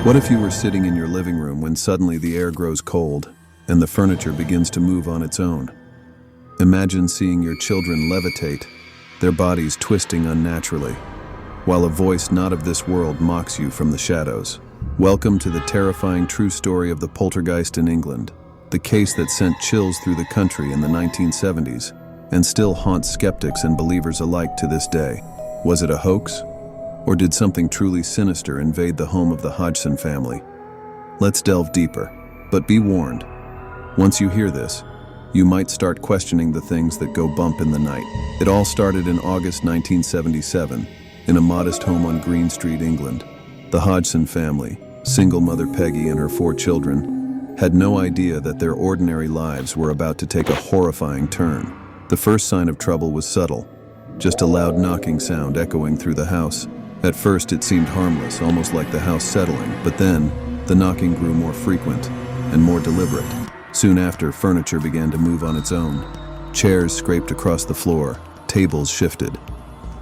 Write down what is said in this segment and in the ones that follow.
What if you were sitting in your living room when suddenly the air grows cold and the furniture begins to move on its own? Imagine seeing your children levitate, their bodies twisting unnaturally, while a voice not of this world mocks you from the shadows. Welcome to the terrifying true story of the Poltergeist in England, the case that sent chills through the country in the 1970s and still haunts skeptics and believers alike to this day. Was it a hoax? Or did something truly sinister invade the home of the Hodgson family? Let's delve deeper, but be warned. Once you hear this, you might start questioning the things that go bump in the night. It all started in August 1977, in a modest home on Green Street, England. The Hodgson family, single mother Peggy and her 4 children, had no idea that their ordinary lives were about to take a horrifying turn. The first sign of trouble was subtle, just a loud knocking sound echoing through the house. At first it seemed harmless, almost like the house settling, but then the knocking grew more frequent and more deliberate. Soon after, furniture began to move on its own. Chairs scraped across the floor, tables shifted.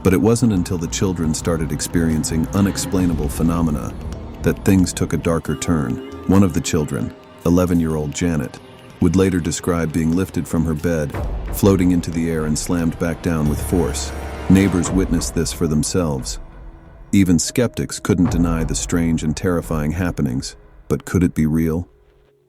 But it wasn't until the children started experiencing unexplainable phenomena that things took a darker turn. One of the children, 11-year-old Janet, would later describe being lifted from her bed, floating into the air and slammed back down with force. Neighbors witnessed this for themselves. Even skeptics couldn't deny the strange and terrifying happenings, but could it be real?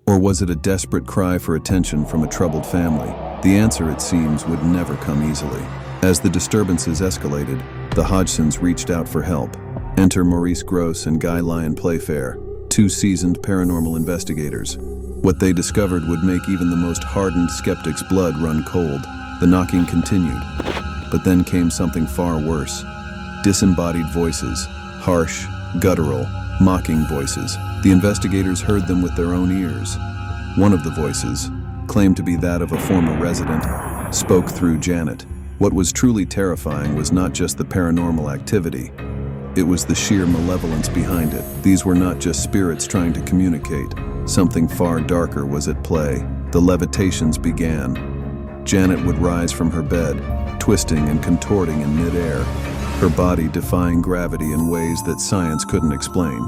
Or was it a desperate cry for attention from a troubled family? The answer, it seems, would never come easily. As the disturbances escalated, the Hodgsons reached out for help. Enter Maurice Grosse and Guy Lyon Playfair, 2 seasoned paranormal investigators. What they discovered would make even the most hardened skeptic's blood run cold. The knocking continued, but then came something far worse. Disembodied voices, harsh, guttural, mocking voices. The investigators heard them with their own ears. One of the voices, claimed to be that of a former resident, spoke through Janet. What was truly terrifying was not just the paranormal activity. It was the sheer malevolence behind it. These were not just spirits trying to communicate. Something far darker was at play. The levitations began. Janet would rise from her bed, twisting and contorting in midair, her body defying gravity in ways that science couldn't explain.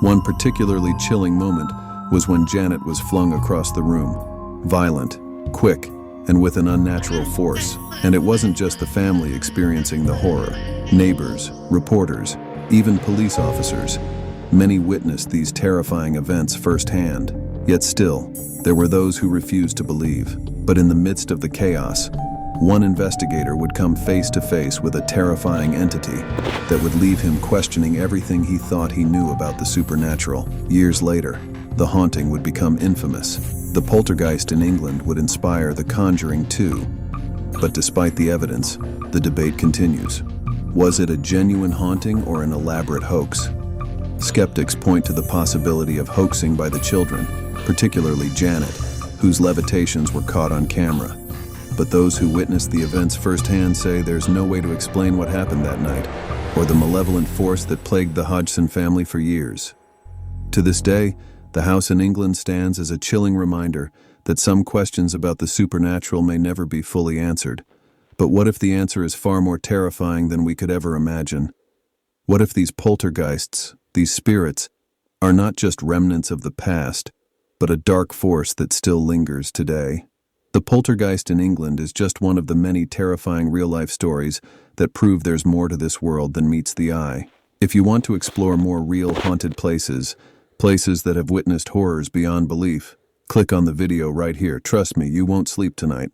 One particularly chilling moment was when Janet was flung across the room. Violent, quick, and with an unnatural force. And it wasn't just the family experiencing the horror. Neighbors, reporters, even police officers. Many witnessed these terrifying events firsthand. Yet still, there were those who refused to believe. But in the midst of the chaos, one investigator would come face to face with a terrifying entity that would leave him questioning everything he thought he knew about the supernatural. Years later, the haunting would become infamous. The Poltergeist in England would inspire the Conjuring 2. But despite the evidence, the debate continues. Was it a genuine haunting or an elaborate hoax? Skeptics point to the possibility of hoaxing by the children, particularly Janet, whose levitations were caught on camera. But those who witnessed the events firsthand say there's no way to explain what happened that night, or the malevolent force that plagued the Hodgson family for years. To this day, the house in England stands as a chilling reminder that some questions about the supernatural may never be fully answered. But what if the answer is far more terrifying than we could ever imagine? What if these poltergeists, these spirits, are not just remnants of the past, but a dark force that still lingers today? The Poltergeist in England is just one of the many terrifying real-life stories that prove there's more to this world than meets the eye. If you want to explore more real haunted places that have witnessed horrors beyond belief, click on the video right here. Trust me, you won't sleep tonight.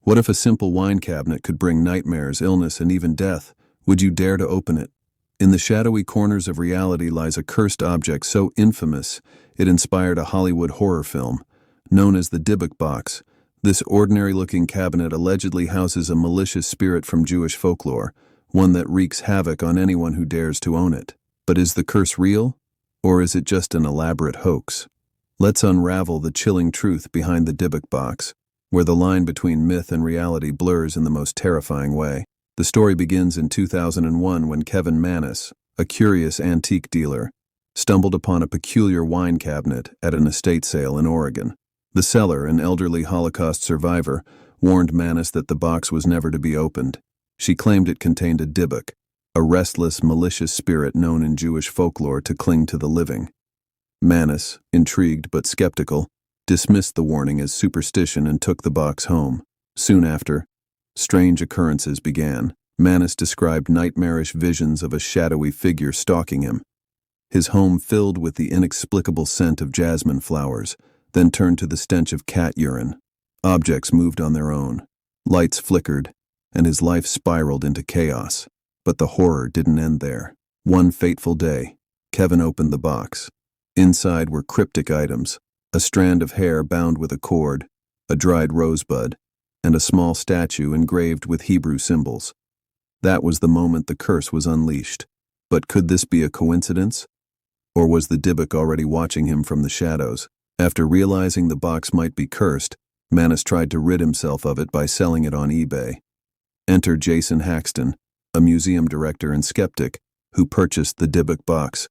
What if a simple wine cabinet could bring nightmares, illness, and even death? Would you dare to open it? In the shadowy corners of reality lies a cursed object so infamous it inspired a Hollywood horror film. Known as the Dybbuk box, this ordinary-looking cabinet allegedly houses a malicious spirit from Jewish folklore, one that wreaks havoc on anyone who dares to own it. But is the curse real, or is it just an elaborate hoax? Let's unravel the chilling truth behind the Dybbuk box, where the line between myth and reality blurs in the most terrifying way. The story begins in 2001 when Kevin Mannis, a curious antique dealer, stumbled upon a peculiar wine cabinet at an estate sale in Oregon. The seller, an elderly Holocaust survivor, warned Mannis that the box was never to be opened. She claimed it contained a Dybbuk, a restless, malicious spirit known in Jewish folklore to cling to the living. Manus, intrigued but skeptical, dismissed the warning as superstition and took the box home. Soon after, strange occurrences began. Manus described nightmarish visions of a shadowy figure stalking him. His home filled with the inexplicable scent of jasmine flowers, then turned to the stench of cat urine. Objects moved on their own. Lights flickered, and his life spiraled into chaos. But the horror didn't end there. One fateful day, Kevin opened the box. Inside were cryptic items: a strand of hair bound with a cord, a dried rosebud, and a small statue engraved with Hebrew symbols. That was the moment the curse was unleashed. But could this be a coincidence? Or was the Dybbuk already watching him from the shadows? After realizing the box might be cursed, Manus tried to rid himself of it by selling it on eBay. Enter Jason Hodgson, a museum director and skeptic, who purchased the Dybbuk box.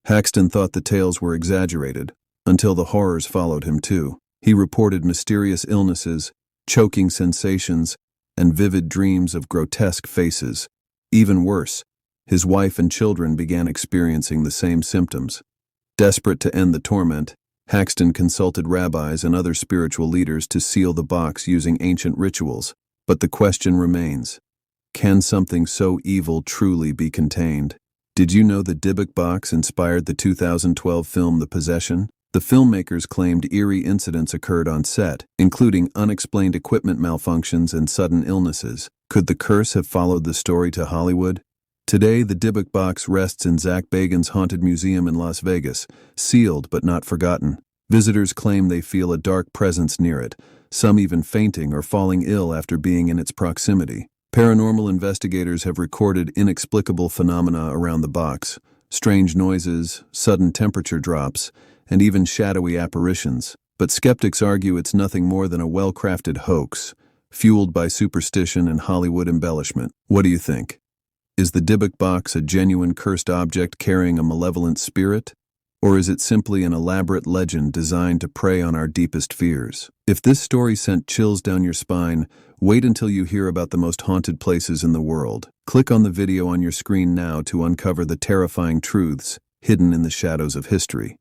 Hodgson thought the tales were exaggerated, until the horrors followed him too. He reported mysterious illnesses, choking sensations, and vivid dreams of grotesque faces. Even worse, his wife and children began experiencing the same symptoms. Desperate to end the torment, Hodgson consulted rabbis and other spiritual leaders to seal the box using ancient rituals. But the question remains: can something so evil truly be contained? Did you know the Dybbuk box inspired the 2012 film The Possession? The filmmakers claimed eerie incidents occurred on set, including unexplained equipment malfunctions and sudden illnesses. Could the curse have followed the story to Hollywood? Today, the Dybbuk box rests in Zach Bagans' Haunted Museum in Las Vegas, sealed but not forgotten. Visitors claim they feel a dark presence near it, some even fainting or falling ill after being in its proximity. Paranormal investigators have recorded inexplicable phenomena around the box: strange noises, sudden temperature drops, and even shadowy apparitions. But skeptics argue it's nothing more than a well-crafted hoax, fueled by superstition and Hollywood embellishment. What do you think? Is the Dybbuk box a genuine cursed object carrying a malevolent spirit? Or is it simply an elaborate legend designed to prey on our deepest fears? If this story sent chills down your spine, wait until you hear about the most haunted places in the world. Click on the video on your screen now to uncover the terrifying truths hidden in the shadows of history.